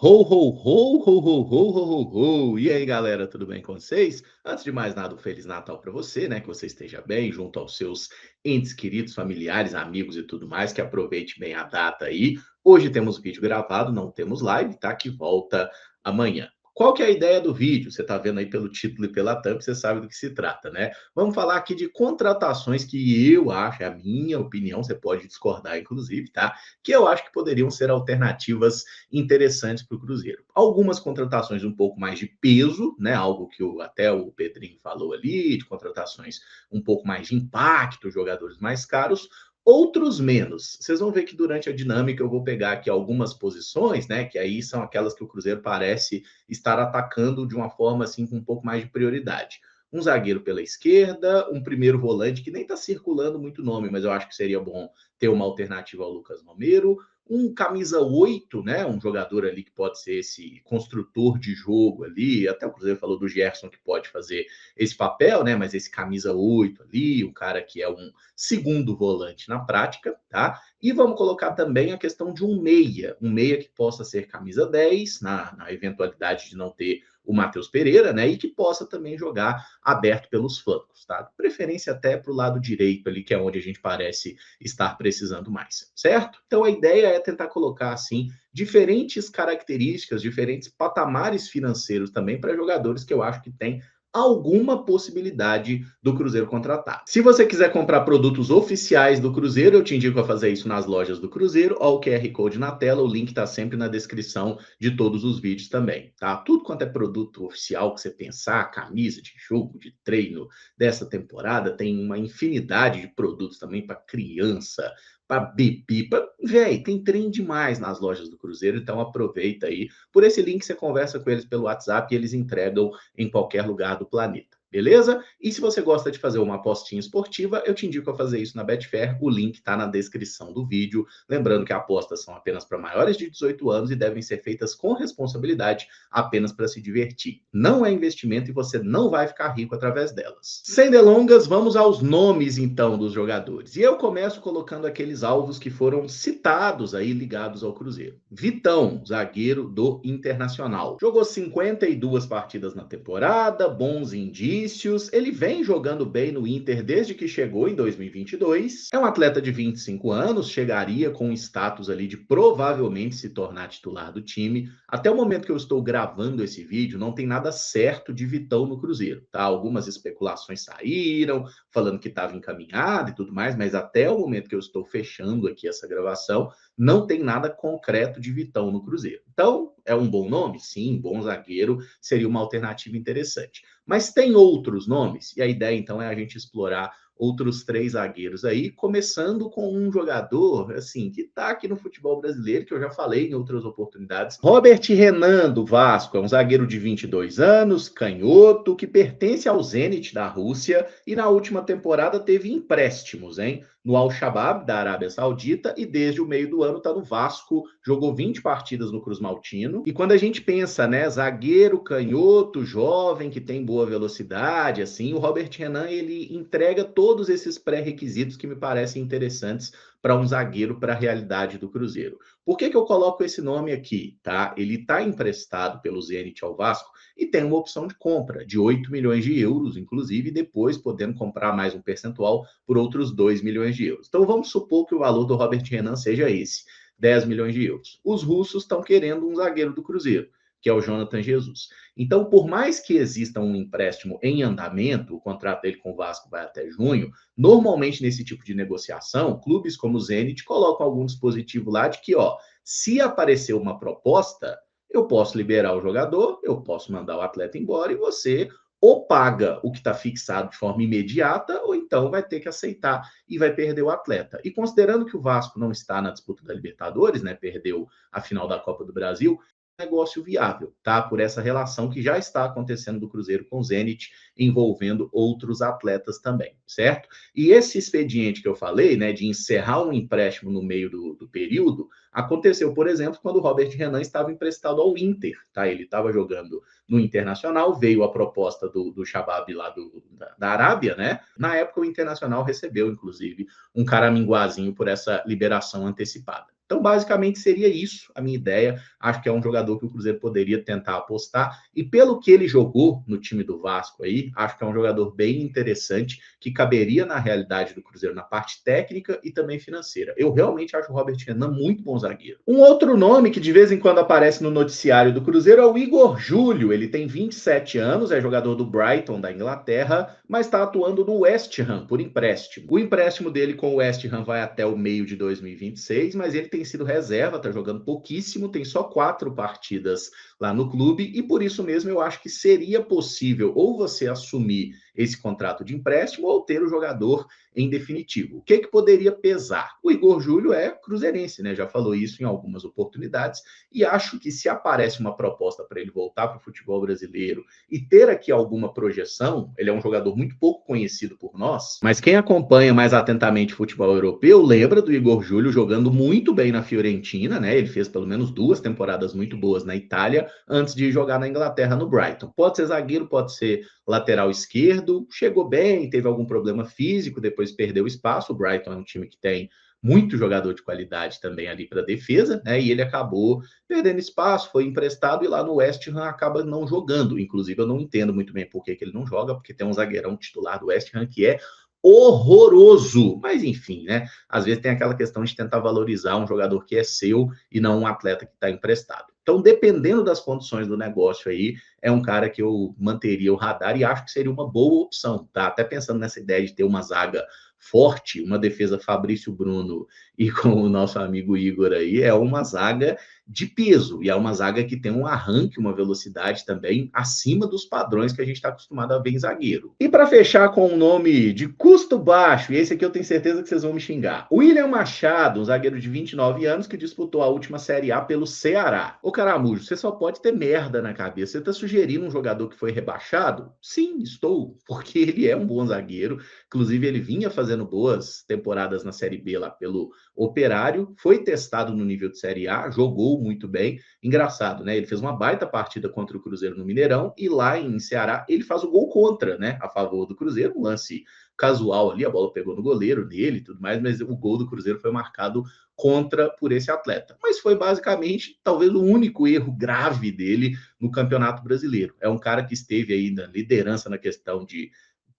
Ho, ho, ho, ho, ho, ho, ho, ho, ho. E aí, galera, tudo bem com vocês? Antes de mais nada, um Feliz Natal para você, né? Que você esteja bem junto aos seus entes queridos, familiares, amigos e tudo mais, que aproveite bem a data aí. Hoje temos vídeo gravado, não temos live, tá? Que volta amanhã. Qual que é a ideia do vídeo? Você está vendo aí pelo título e pela thumb, você sabe do que se trata, né? Vamos falar aqui de contratações que eu acho, é a minha opinião, você pode discordar, inclusive, tá? Que eu acho que poderiam ser alternativas interessantes para o Cruzeiro. Algumas contratações um pouco mais de peso, né? Algo que até o Pedrinho falou ali, de contratações um pouco mais de impacto, jogadores mais caros, outros menos. Vocês vão ver que durante a dinâmica eu vou pegar aqui algumas posições, né? Que aí são aquelas que o Cruzeiro parece estar atacando de uma forma assim com um pouco mais de prioridade. Um zagueiro pela esquerda, um primeiro volante que nem está circulando muito nome, mas eu acho que seria bom ter uma alternativa ao Lucas Romero, um camisa 8, né? Um jogador ali que pode ser esse construtor de jogo ali. Até o Cruzeiro falou do Gerson que pode fazer esse papel, né? Mas esse camisa 8 ali, um cara que é um segundo volante na prática, tá? E vamos colocar também a questão de um meia que possa ser camisa 10, na eventualidade de não ter o Matheus Pereira, né? E que possa também jogar aberto pelos flancos, tá? Preferência até para o lado direito ali, que é onde a gente parece estar precisando mais, certo? Então a ideia é tentar colocar assim diferentes características, diferentes patamares financeiros também para jogadores que eu acho que têm alguma possibilidade do Cruzeiro contratar. Se você quiser comprar produtos oficiais do Cruzeiro, eu te indico a fazer isso nas lojas do Cruzeiro, ó, o QR Code na tela, o link está sempre na descrição de todos os vídeos também, tá? Tudo quanto é produto oficial que você pensar, camisa de jogo, de treino dessa temporada, tem uma infinidade de produtos também para criança, para bebê, véi, tem trem demais nas lojas do Cruzeiro, então aproveita aí. Por esse link você conversa com eles pelo WhatsApp e eles entregam em qualquer lugar do planeta. Beleza? E se você gosta de fazer uma apostinha esportiva, eu te indico a fazer isso na Betfair. O link está na descrição do vídeo. Lembrando que apostas são apenas para maiores de 18 anos e devem ser feitas com responsabilidade, apenas para se divertir. Não é investimento e você não vai ficar rico através delas. Sem delongas, vamos aos nomes então dos jogadores. E eu começo colocando aqueles alvos que foram citados aí ligados ao Cruzeiro. Vitão, zagueiro do Internacional. Jogou 52 partidas na temporada, bons indícios. Ele vem jogando bem no Inter desde que chegou em 2022. É um atleta de 25 anos, chegaria com status ali de provavelmente se tornar titular do time. Até o momento que eu estou gravando esse vídeo, não tem nada certo de Vitão no Cruzeiro, tá? Algumas especulações saíram, falando que estava encaminhado e tudo mais, mas até o momento que eu estou fechando aqui essa gravação, não tem nada concreto de Vitão no Cruzeiro. Então, é um bom nome? Sim, bom zagueiro, seria uma alternativa interessante. Mas tem outros nomes, e a ideia então é a gente explorar outros 3 zagueiros aí, começando com um jogador, assim, que tá aqui no futebol brasileiro, que eu já falei em outras oportunidades. Robert Renan, do Vasco, é um zagueiro de 22 anos, canhoto, que pertence ao Zenit da Rússia, e na última temporada teve empréstimos, hein? No Al-Shabaab, da Arábia Saudita, e desde o meio do ano tá no Vasco, jogou 20 partidas no Cruz Maltino. E quando a gente pensa, né, zagueiro, canhoto, jovem, que tem boa velocidade, assim, o Robert Renan, ele entrega todos esses pré-requisitos que me parecem interessantes para um zagueiro para a realidade do Cruzeiro. Por que eu coloco esse nome aqui, tá? Ele está emprestado pelo Zenit ao Vasco e tem uma opção de compra de 8 milhões de euros, inclusive, e depois podendo comprar mais um percentual por outros 2 milhões de euros. Então vamos supor que o valor do Robert Renan seja esse, 10 milhões de euros. Os russos estão querendo um zagueiro do Cruzeiro, que é o Jonathan Jesus. Então, por mais que exista um empréstimo em andamento, o contrato dele com o Vasco vai até junho, normalmente nesse tipo de negociação, clubes como o Zenit colocam algum dispositivo lá de que, ó, se aparecer uma proposta, eu posso liberar o jogador, eu posso mandar o atleta embora e você ou paga o que está fixado de forma imediata, ou então vai ter que aceitar e vai perder o atleta. E considerando que o Vasco não está na disputa da Libertadores, né, perdeu a final da Copa do Brasil, negócio viável, tá? Por essa relação que já está acontecendo do Cruzeiro com o Zenit, envolvendo outros atletas também, certo? E esse expediente que eu falei, né, de encerrar um empréstimo no meio do período, aconteceu, por exemplo, quando o Robert Renan estava emprestado ao Inter, tá? Ele estava jogando no Internacional, veio a proposta do Shabab lá da Arábia, né? Na época, o Internacional recebeu, inclusive, um caraminguazinho por essa liberação antecipada. Então, basicamente, seria isso a minha ideia. Acho que é um jogador que o Cruzeiro poderia tentar apostar. E pelo que ele jogou no time do Vasco aí, acho que é um jogador bem interessante, que caberia na realidade do Cruzeiro na parte técnica e também financeira. Eu realmente acho o Robert Renan muito bom zagueiro. Um outro nome que de vez em quando aparece no noticiário do Cruzeiro é o Igor Júlio. Ele tem 27 anos, é jogador do Brighton da Inglaterra, mas está atuando no West Ham por empréstimo. O empréstimo dele com o West Ham vai até o meio de 2026, mas ele tem sido reserva, está jogando pouquíssimo, tem só 4 partidas lá no clube, e por isso mesmo eu acho que seria possível ou você assumir esse contrato de empréstimo ou ter o jogador em definitivo. O que poderia pesar? O Igor Júlio é cruzeirense, né? Já falou isso em algumas oportunidades, e acho que se aparece uma proposta para ele voltar para o futebol brasileiro e ter aqui alguma projeção, ele é um jogador muito pouco conhecido por nós, mas quem acompanha mais atentamente o futebol europeu lembra do Igor Júlio jogando muito bem na Fiorentina, né? Ele fez pelo menos 2 temporadas muito boas na Itália antes de jogar na Inglaterra no Brighton. Pode ser zagueiro, pode ser lateral esquerdo, chegou bem, teve algum problema físico, depois perdeu espaço. O Brighton é um time que tem muito jogador de qualidade também ali para defesa, né? E ele acabou perdendo espaço, foi emprestado e lá no West Ham acaba não jogando. Inclusive, eu não entendo muito bem por que ele não joga, porque tem um zagueirão titular do West Ham que é horroroso. Mas enfim, né? Às vezes tem aquela questão de tentar valorizar um jogador que é seu e não um atleta que está emprestado. Então, dependendo das condições do negócio aí, é um cara que eu manteria o radar e acho que seria uma boa opção, tá? Até pensando nessa ideia de ter uma zaga forte, uma defesa Fabrício Bruno e com o nosso amigo Igor aí, é uma zaga de peso, e é uma zaga que tem um arranque, uma velocidade também acima dos padrões que a gente está acostumado a ver em zagueiro. E para fechar com um nome de custo baixo, e esse aqui eu tenho certeza que vocês vão me xingar, William Machado, um zagueiro de 29 anos que disputou a última Série A pelo Ceará. Ô Caramujo, você só pode ter merda na cabeça. Você está sugerindo um jogador que foi rebaixado? Sim, estou, porque ele é um bom zagueiro, inclusive ele vinha fazendo boas temporadas na Série B lá pelo Operário, foi testado no nível de Série A, jogou muito bem. Engraçado, né? Ele fez uma baita partida contra o Cruzeiro no Mineirão e lá em Ceará ele faz o gol contra, né? A favor do Cruzeiro, um lance casual ali, a bola pegou no goleiro dele e tudo mais, mas o gol do Cruzeiro foi marcado contra por esse atleta. Mas foi basicamente, talvez, o único erro grave dele no Campeonato Brasileiro. É um cara que esteve aí na liderança na questão de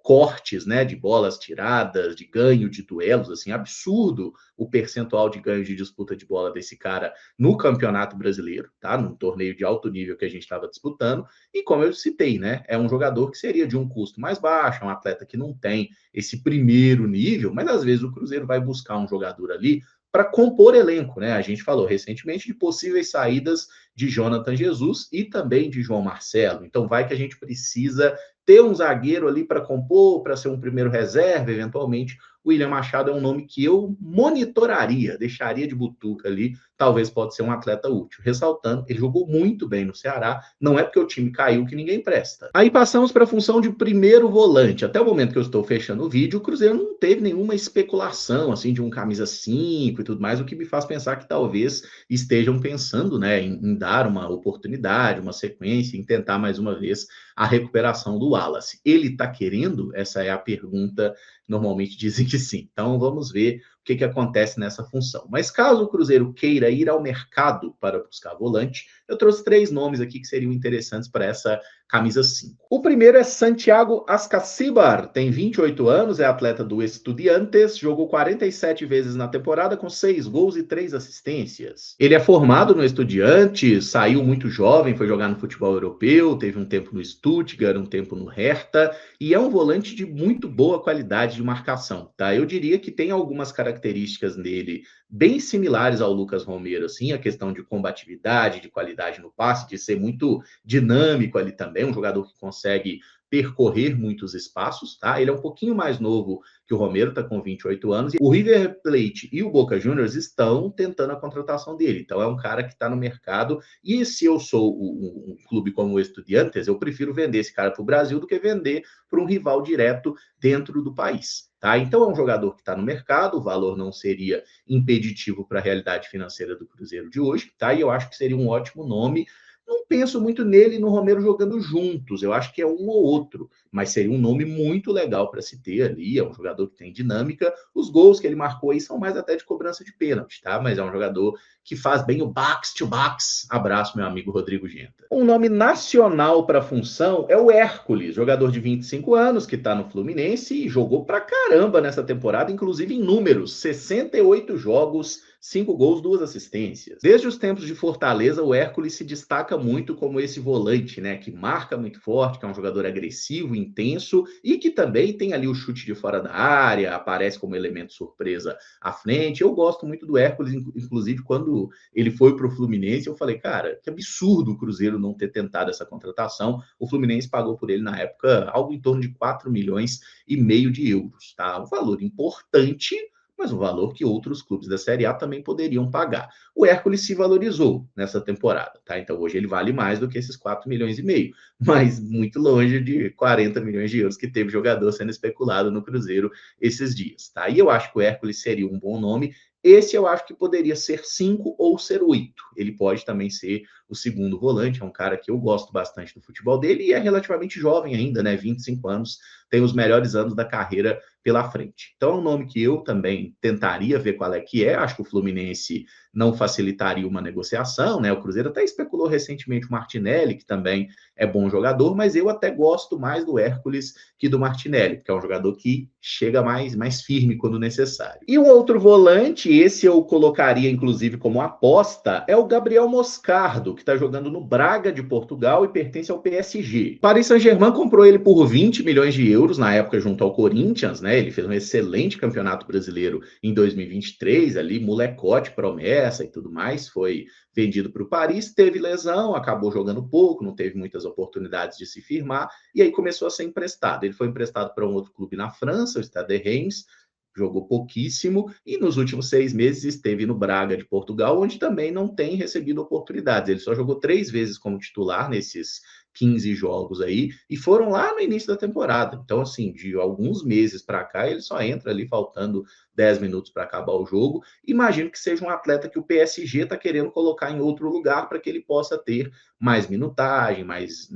cortes, né, de bolas tiradas, de ganho de duelos, assim, absurdo o percentual de ganho de disputa de bola desse cara no Campeonato Brasileiro, tá? Num torneio de alto nível que a gente estava disputando. E como eu citei, né, é um jogador que seria de um custo mais baixo, é um atleta que não tem esse primeiro nível, mas às vezes o Cruzeiro vai buscar um jogador ali para compor elenco, né? A gente falou recentemente de possíveis saídas de Jonathan Jesus e também de João Marcelo. Então vai que a gente precisa ter um zagueiro ali para compor, para ser um primeiro reserva, eventualmente. O William Machado é um nome que eu monitoraria, deixaria de butuca ali, talvez pode ser um atleta útil. Ressaltando, ele jogou muito bem no Ceará, não é porque o time caiu que ninguém presta. Aí passamos para a função de primeiro volante. Até o momento que eu estou fechando o vídeo, o Cruzeiro não teve nenhuma especulação, assim, de um camisa 5 e tudo mais, o que me faz pensar que talvez estejam pensando, né, em dar uma oportunidade, uma sequência, em tentar mais uma vez a recuperação do Wallace. Ele está querendo? Essa é a pergunta. Normalmente dizem que sim. Então vamos ver o que acontece nessa função. Mas caso o Cruzeiro queira ir ao mercado para buscar volante, eu trouxe 3 nomes aqui que seriam interessantes para essa camisa 5. O primeiro é Santiago Ascacibar, tem 28 anos, é atleta do Estudiantes, jogou 47 vezes na temporada com 6 gols e 3 assistências. Ele é formado no Estudiantes, saiu muito jovem, foi jogar no futebol europeu, teve um tempo no Stuttgart, um tempo no Hertha, e é um volante de muito boa qualidade de marcação, tá? Eu diria que tem algumas características nele bem similares ao Lucas Romero, assim, a questão de combatividade, de qualidade no passe, de ser muito dinâmico ali também, um jogador que consegue percorrer muitos espaços, tá? Ele é um pouquinho mais novo que o Romero, tá com 28 anos, e o River Plate e o Boca Juniors estão tentando a contratação dele, então é um cara que está no mercado, e se eu sou um clube como o Estudiantes, eu prefiro vender esse cara para o Brasil do que vender para um rival direto dentro do país. Tá? Então é um jogador que está no mercado, o valor não seria impeditivo para a realidade financeira do Cruzeiro de hoje, tá? E eu acho que seria um ótimo nome, Não penso muito nele e no Romero jogando juntos, eu acho que é um ou outro, mas seria um nome muito legal para se ter ali, é um jogador que tem dinâmica, os gols que ele marcou aí são mais até de cobrança de pênalti, tá? Mas é um jogador que faz bem o box to box. Abraço, meu amigo Rodrigo Genta. Um nome nacional para a função é o Hércules, jogador de 25 anos que está no Fluminense e jogou pra caramba nessa temporada, inclusive em números, 68 jogos, 5 gols, 2 assistências. Desde os tempos de Fortaleza, o Hércules se destaca muito como esse volante, né, que marca muito forte, que é um jogador agressivo, intenso e que também tem ali o chute de fora da área, aparece como elemento surpresa à frente. Eu gosto muito do Hércules, inclusive quando ele foi para o Fluminense, eu falei, cara, que absurdo o Cruzeiro não ter tentado essa contratação. O Fluminense pagou por ele na época algo em torno de 4 milhões e meio de euros, tá? Um valor importante, mas um valor que outros clubes da Série A também poderiam pagar. O Hércules se valorizou nessa temporada, tá? Então hoje ele vale mais do que esses 4 milhões e meio, mas muito longe de 40 milhões de euros que teve jogador sendo especulado no Cruzeiro esses dias, tá? E eu acho que o Hércules seria um bom nome. Esse eu acho que poderia ser 5 ou ser 8. Ele pode também ser o segundo volante, é um cara que eu gosto bastante do futebol dele e é relativamente jovem ainda, né? 25 anos, tem os melhores anos da carreira pela frente. Então é um nome que eu também tentaria ver qual é que é. Acho que o Fluminense não facilitaria uma negociação, né? O Cruzeiro até especulou recentemente o Martinelli, que também é bom jogador, mas eu até gosto mais do Hércules que do Martinelli, porque é um jogador que chega mais firme quando necessário. E o outro volante, esse eu colocaria inclusive como aposta, é o Gabriel Moscardo, que está jogando no Braga de Portugal e pertence ao PSG. O Paris Saint-Germain comprou ele por 20 milhões de euros na época junto ao Corinthians, né? Ele fez um excelente campeonato brasileiro em 2023, ali, molecote, promessa e tudo mais, foi vendido para o Paris, teve lesão, acabou jogando pouco, não teve muitas oportunidades de se firmar, e aí começou a ser emprestado. Ele foi emprestado para um outro clube na França, o Stade de Reims, jogou pouquíssimo, e nos últimos 6 meses esteve no Braga de Portugal, onde também não tem recebido oportunidades. Ele só jogou 3 vezes como titular nesses 15 jogos aí, e foram lá no início da temporada. Então, assim, de alguns meses para cá, ele só entra ali faltando 10 minutos para acabar o jogo. Imagino que seja um atleta que o PSG está querendo colocar em outro lugar para que ele possa ter mais minutagem, mais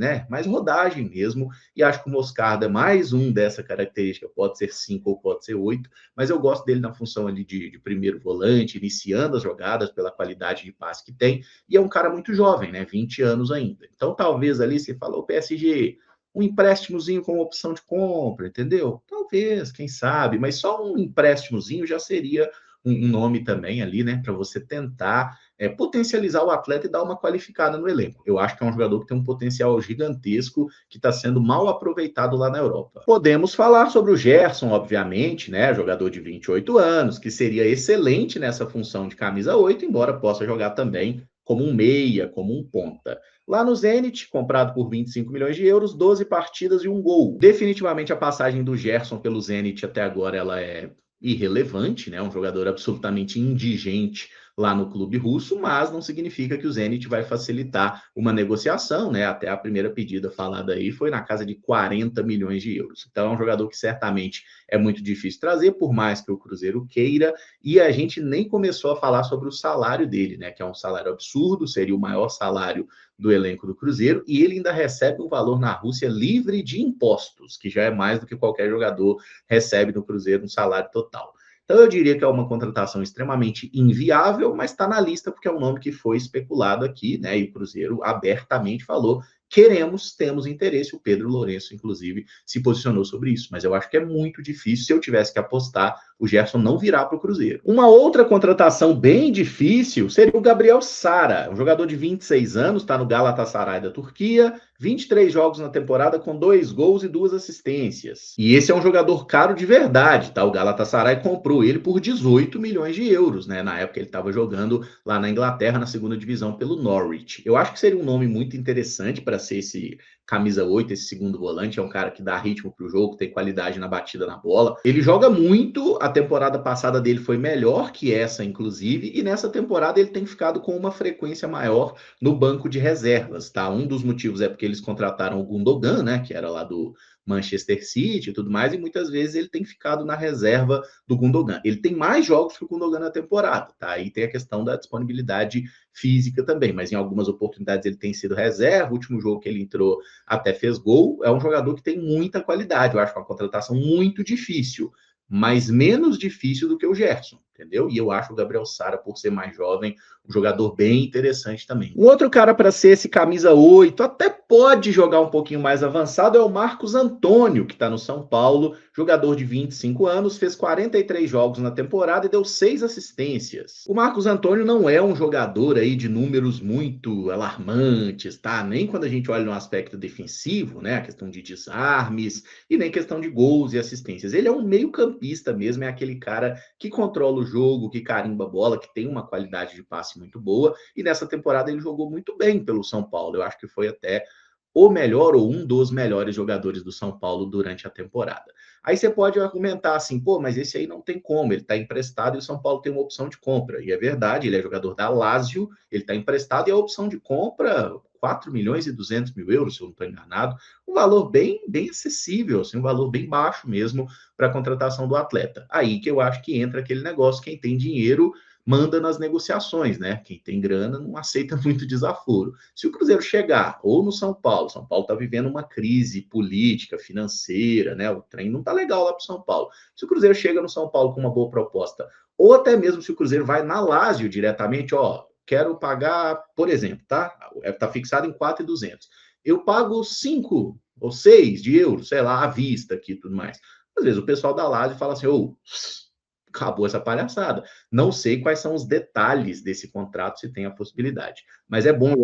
rodagem mesmo. E acho que o Moscardo é mais um dessa característica. Pode ser 5 ou pode ser 8, mas eu gosto dele na função ali de primeiro volante, iniciando as jogadas pela qualidade de passe que tem. E é um cara muito jovem, né? 20 anos ainda. Então, talvez ali você falou o PSG, um empréstimozinho com opção de compra, entendeu? Talvez, quem sabe, mas só um empréstimozinho já seria um nome também ali, né, para você tentar potencializar o atleta e dar uma qualificada no elenco. Eu acho que é um jogador que tem um potencial gigantesco que está sendo mal aproveitado lá na Europa. Podemos falar sobre o Gerson, obviamente, né, jogador de 28 anos, que seria excelente nessa função de camisa 8, embora possa jogar também como um meia, como um ponta. Lá no Zenit, comprado por 25 milhões de euros, 12 partidas e um gol. Definitivamente a passagem do Gerson pelo Zenit até agora ela é irrelevante, né? Um jogador absolutamente indigente lá no clube russo, mas não significa que o Zenit vai facilitar uma negociação, né? Até a primeira pedida falada aí foi na casa de 40 milhões de euros. Então é um jogador que certamente é muito difícil trazer, por mais que o Cruzeiro queira, e a gente nem começou a falar sobre o salário dele, né? Que é um salário absurdo, seria o maior salário do elenco do Cruzeiro, e ele ainda recebe um valor na Rússia livre de impostos, que já é mais do que qualquer jogador recebe no Cruzeiro, um salário total. Então eu diria que é uma contratação extremamente inviável, mas está na lista porque é um nome que foi especulado aqui, né? E o Cruzeiro abertamente falou: queremos, temos interesse. O Pedro Lourenço, inclusive, se posicionou sobre isso, mas eu acho que é muito difícil. Se eu tivesse que apostar, o Gerson não virá para o Cruzeiro. Uma outra contratação bem difícil seria o Gabriel Sara, um jogador de 26 anos, está no Galatasaray da Turquia, 23 jogos na temporada com 2 gols e 2 assistências. E esse é um jogador caro de verdade, tá? O Galatasaray comprou ele por 18 milhões de euros, né? Na época ele estava jogando lá na Inglaterra, na segunda divisão, pelo Norwich. Eu acho que seria um nome muito interessante para ser esse camisa 8, esse segundo volante. É um cara que dá ritmo para o jogo, tem qualidade na batida na bola. Ele joga muito, a temporada passada dele foi melhor que essa, inclusive, e nessa temporada ele tem ficado com uma frequência maior no banco de reservas, tá? Um dos motivos é porque eles contrataram o Gundogan, né, que era lá do Manchester City e tudo mais, e muitas vezes ele tem ficado na reserva do Gundogan. Ele tem mais jogos que o Gundogan na temporada, tá? Aí tem a questão da disponibilidade física também, mas em algumas oportunidades ele tem sido reserva. O último jogo que ele entrou até fez gol. É um jogador que tem muita qualidade. Eu acho uma contratação muito difícil, mas menos difícil do que o Gerson, entendeu? E eu acho o Gabriel Sara, por ser mais jovem, um jogador bem interessante também. Um outro cara para ser esse camisa 8, até pode jogar um pouquinho mais avançado, é o Marcos Antônio, que está no São Paulo, jogador de 25 anos, fez 43 jogos na temporada e deu 6 assistências. O Marcos Antônio não é um jogador aí de números muito alarmantes, tá? Nem quando a gente olha no aspecto defensivo, né? A questão de desarmes e nem questão de gols e assistências. Ele é um meio-campista mesmo, é aquele cara que controla o jogo, que carimba a bola, que tem uma qualidade de passe muito boa, e nessa temporada ele jogou muito bem pelo São Paulo. Eu acho que foi até o melhor ou um dos melhores jogadores do São Paulo durante a temporada. Aí você pode argumentar assim, pô, mas esse aí não tem como, ele está emprestado e o São Paulo tem uma opção de compra. E é verdade, ele é jogador da Lazio, ele está emprestado e a opção de compra 4 milhões e 200 mil euros, se eu não estou enganado, um valor bem acessível, assim, um valor bem baixo mesmo para a contratação do atleta. Aí que eu acho que entra aquele negócio, quem tem dinheiro manda nas negociações, né? Quem tem grana não aceita muito desaforo. Se o Cruzeiro chegar ou no São Paulo está vivendo uma crise política, financeira, né? O trem não tá legal lá para o São Paulo. Se o Cruzeiro chega no São Paulo com uma boa proposta, ou até mesmo se o Cruzeiro vai na Lazio diretamente, ó, quero pagar, por exemplo, tá? Tá fixado em 4.200. Eu pago 5 ou 6 de euros, sei lá, à vista aqui e tudo mais. Às vezes o pessoal da Lazio fala assim, ô, acabou essa palhaçada. Não sei quais são os detalhes desse contrato, se tem a possibilidade. Mas é bom,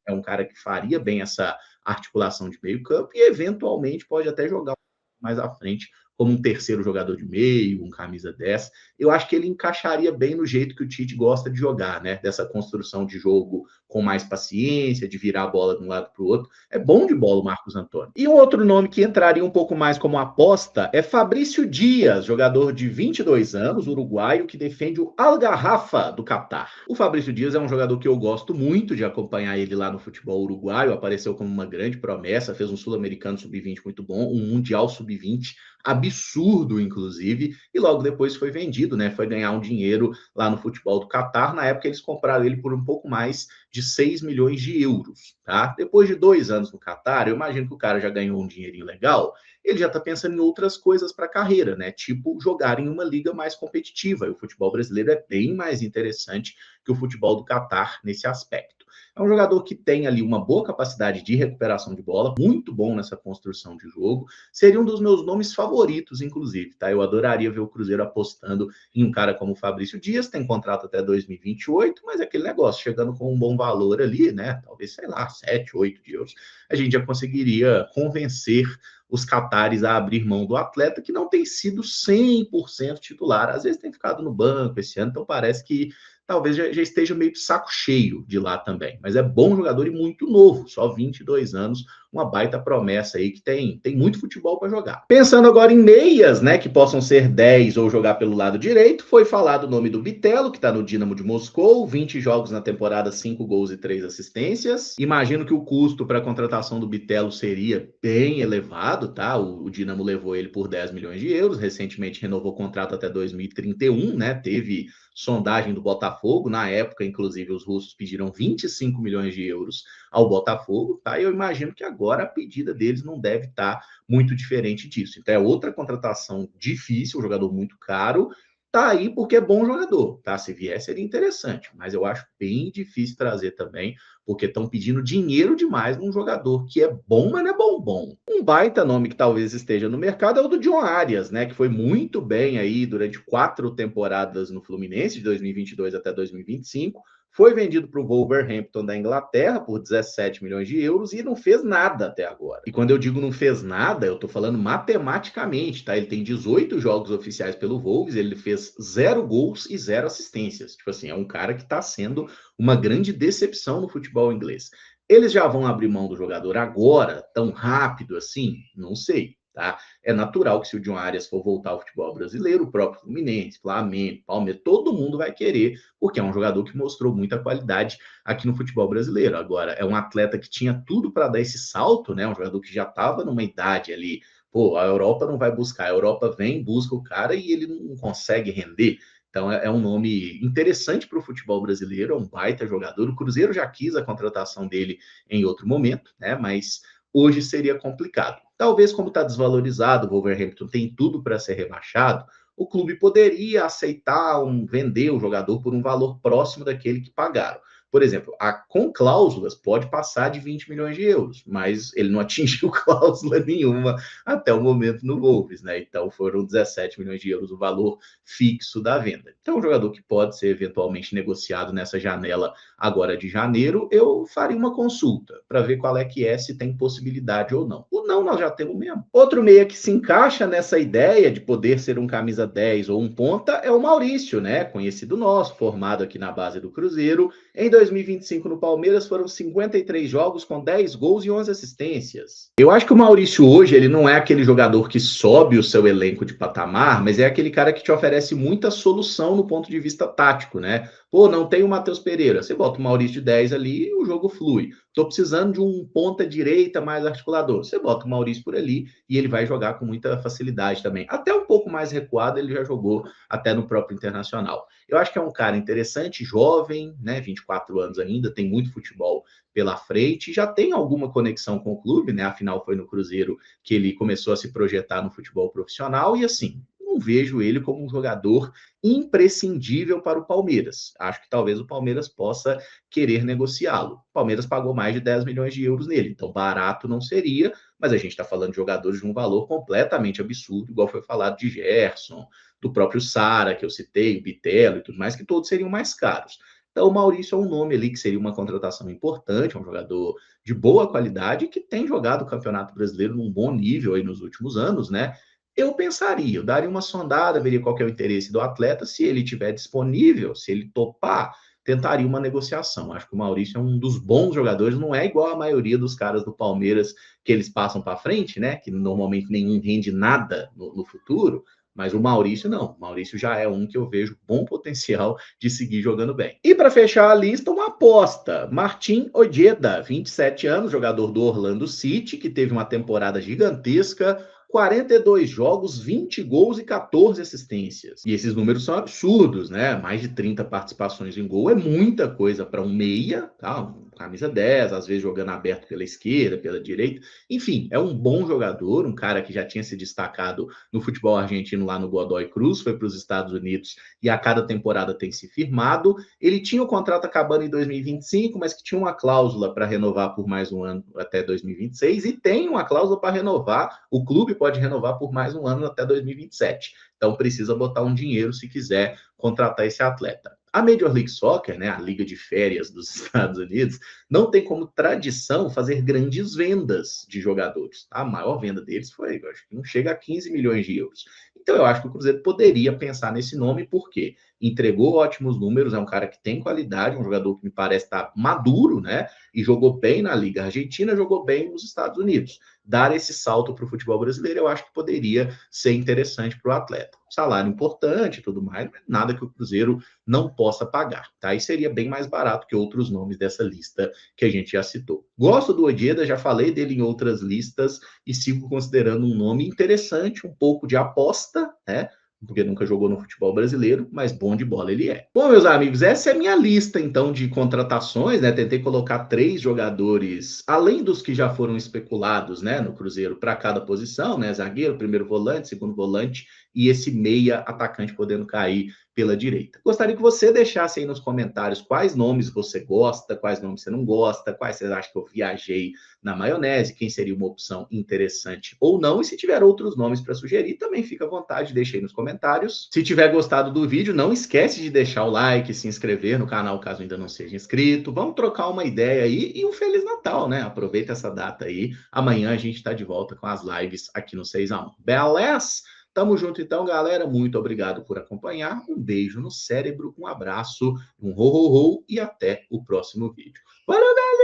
é um cara que faria bem essa articulação de meio campo e, eventualmente, pode até jogar mais à frente como um terceiro jogador de meio, um camisa 10. Eu acho que ele encaixaria bem no jeito que o Tite gosta de jogar, né? Dessa construção de jogo com mais paciência, de virar a bola de um lado para o outro. É bom de bola o Marcos Antônio. E um outro nome que entraria um pouco mais como aposta é Fabrício Dias, jogador de 22 anos, uruguaio, que defende o Al Garrafa do Catar. O Fabrício Dias é um jogador que eu gosto muito de acompanhar ele lá no futebol uruguaio, apareceu como uma grande promessa, fez um sul-americano sub-20 muito bom, um mundial sub-20 absurdo, inclusive, e logo depois foi vendido, né? Foi ganhar um dinheiro lá no futebol do Catar. Na época, eles compraram ele por um pouco mais de 6 milhões de euros, tá? Depois de 2 anos no Catar, eu imagino que o cara já ganhou um dinheirinho legal, ele já está pensando em outras coisas para a carreira, né? Tipo, jogar em uma liga mais competitiva. E o futebol brasileiro é bem mais interessante que o futebol do Catar nesse aspecto. É um jogador que tem ali uma boa capacidade de recuperação de bola, muito bom nessa construção de jogo. Seria um dos meus nomes favoritos, inclusive, tá? Eu adoraria ver o Cruzeiro apostando em um cara como o Fabrício Dias, tem contrato até 2028, mas é aquele negócio, chegando com um bom valor ali, né? Talvez, sei lá, 7, 8 de euros, a gente já conseguiria convencer os catares a abrir mão do atleta, que não tem sido 100% titular. Às vezes tem ficado no banco esse ano, então parece que talvez já esteja meio de saco cheio de lá também. Mas é bom jogador e muito novo, só 22 anos, uma baita promessa aí que tem muito futebol para jogar. Pensando agora em meias, né, que possam ser 10 ou jogar pelo lado direito, foi falado o nome do Bitelo, que está no Dinamo de Moscou, 20 jogos na temporada, 5 gols e 3 assistências. Imagino que o custo para a contratação do Bitelo seria bem elevado, tá? O Dinamo levou ele por 10 milhões de euros, recentemente renovou o contrato até 2031, né? Teve sondagem do Botafogo, na época, inclusive, os russos pediram 25 milhões de euros ao Botafogo, tá? E eu imagino que agora a pedida deles não deve estar muito diferente disso. Então é outra contratação difícil, um jogador muito caro, tá aí porque é bom jogador, tá? Se vier seria interessante, mas eu acho bem difícil trazer também, porque estão pedindo dinheiro demais num jogador que é bom, mas não é bom. Um baita nome que talvez esteja no mercado é o do John Arias, né? Que foi muito bem aí durante 4 temporadas no Fluminense, de 2022 até 2025. Foi vendido para o Wolverhampton da Inglaterra por 17 milhões de euros e não fez nada até agora. E quando eu digo não fez nada, eu estou falando matematicamente, tá? Ele tem 18 jogos oficiais pelo Wolves, ele fez 0 gols e 0 assistências. Tipo assim, é um cara que está sendo uma grande decepção no futebol inglês. Eles já vão abrir mão do jogador agora, tão rápido assim? Não sei, tá? É natural que se o John Arias for voltar ao futebol brasileiro, o próprio Fluminense, Flamengo, Palmeiras, todo mundo vai querer, porque é um jogador que mostrou muita qualidade aqui no futebol brasileiro. Agora, é um atleta que tinha tudo para dar esse salto, né? Um jogador que já estava numa idade ali Pô, a Europa não vai buscar, a Europa vem, busca o cara e ele não consegue render. Então é um nome interessante para o futebol brasileiro, é um baita jogador. O Cruzeiro já quis a contratação dele em outro momento, né? Mas hoje seria complicado. Talvez, como está desvalorizado, o Wolverhampton tem tudo para ser rebaixado, o clube poderia aceitar vender o jogador por um valor próximo daquele que pagaram. Por exemplo, com cláusulas pode passar de 20 milhões de euros, mas ele não atingiu cláusula nenhuma até o momento no Wolves, né? Então foram 17 milhões de euros o valor fixo da venda. Então, um jogador que pode ser eventualmente negociado nessa janela agora de janeiro, eu faria uma consulta para ver qual é que é, se tem possibilidade ou não. O não nós já temos mesmo. Outro meia que se encaixa nessa ideia de poder ser um camisa 10 ou um ponta é o Maurício, né? Conhecido nosso, formado aqui na base do Cruzeiro. Em 2025 no Palmeiras foram 53 jogos com 10 gols e 11 assistências. Eu acho que o Maurício hoje, ele não é aquele jogador que sobe o seu elenco de patamar, mas é aquele cara que te oferece muita solução no ponto de vista tático, né? Pô, não tem o Matheus Pereira, você bota o Maurício de 10 ali e o jogo flui. Tô precisando de um ponta direita mais articulador. Você bota o Maurício por ali e ele vai jogar com muita facilidade também. Até um pouco mais recuado, ele já jogou até no próprio Internacional. Eu acho que é um cara interessante, jovem, né? 24 anos ainda, tem muito futebol pela frente, já tem alguma conexão com o clube, né? Afinal, foi no Cruzeiro que ele começou a se projetar no futebol profissional e assim, não vejo ele como um jogador imprescindível para o Palmeiras. Acho que talvez o Palmeiras possa querer negociá-lo. O Palmeiras pagou mais de 10 milhões de euros nele, então barato não seria, mas a gente está falando de jogadores de um valor completamente absurdo, igual foi falado de Gerson, do próprio Sara, que eu citei, o Bitelo e tudo mais, que todos seriam mais caros. Então, o Maurício é um nome ali que seria uma contratação importante, é um jogador de boa qualidade que tem jogado o Campeonato Brasileiro num bom nível aí nos últimos anos, né? Eu pensaria, eu daria uma sondada, veria qual que é o interesse do atleta, se ele estiver disponível, se ele topar, tentaria uma negociação. Acho que o Maurício é um dos bons jogadores, não é igual a maioria dos caras do Palmeiras que eles passam para frente, né? Que normalmente nenhum rende nada no futuro. Mas o Maurício não. O Maurício já é um que eu vejo bom potencial de seguir jogando bem. E para fechar a lista, uma aposta. Martim Ojeda, 27 anos, jogador do Orlando City, que teve uma temporada gigantesca, 42 jogos, 20 gols e 14 assistências. E esses números são absurdos, né? Mais de 30 participações em gol é muita coisa para um meia, tá? Camisa 10, às vezes jogando aberto pela esquerda, pela direita. Enfim, é um bom jogador, um cara que já tinha se destacado no futebol argentino lá no Godoy Cruz, foi para os Estados Unidos e a cada temporada tem se firmado. Ele tinha o contrato acabando em 2025, mas que tinha uma cláusula para renovar por mais um ano até 2026 e tem uma cláusula para renovar, o clube pode renovar por mais um ano até 2027. Então precisa botar um dinheiro se quiser contratar esse atleta. A Major League Soccer, né, a liga de férias dos Estados Unidos, não tem como tradição fazer grandes vendas de jogadores. A maior venda deles foi, eu acho que não chega a 15 milhões de euros. Então eu acho que o Cruzeiro poderia pensar nesse nome, porque entregou ótimos números, é um cara que tem qualidade, um jogador que me parece estar maduro, né? E jogou bem na Liga Argentina, jogou bem nos Estados Unidos. Dar esse salto para o futebol brasileiro, eu acho que poderia ser interessante para o atleta. Salário importante e tudo mais, mas nada que o Cruzeiro não possa pagar, tá? E seria bem mais barato que outros nomes dessa lista que a gente já citou. Gosto do Ojeda, já falei dele em outras listas e sigo considerando um nome interessante, um pouco de aposta, né? Porque nunca jogou no futebol brasileiro, mas bom de bola ele é. Bom, meus amigos, essa é a minha lista, então, de contratações, né? Tentei colocar 3 jogadores, além dos que já foram especulados, né, no Cruzeiro, para cada posição, né? Zagueiro, primeiro volante, segundo volante, e esse meia atacante podendo cair pela direita. Gostaria que você deixasse aí nos comentários quais nomes você gosta, quais nomes você não gosta, quais você acha que eu viajei na maionese, quem seria uma opção interessante ou não, e se tiver outros nomes para sugerir, também fica à vontade, deixe aí nos comentários. Se tiver gostado do vídeo, não esquece de deixar o like, se inscrever no canal caso ainda não seja inscrito. Vamos trocar uma ideia aí e um Feliz Natal, né? Aproveita essa data aí. Amanhã a gente está de volta com as lives aqui no 6x1. Beleza? Tamo junto então, galera. Muito obrigado por acompanhar. Um beijo no cérebro, um abraço, um ho, ho, ho e até o próximo vídeo. Valeu, galera!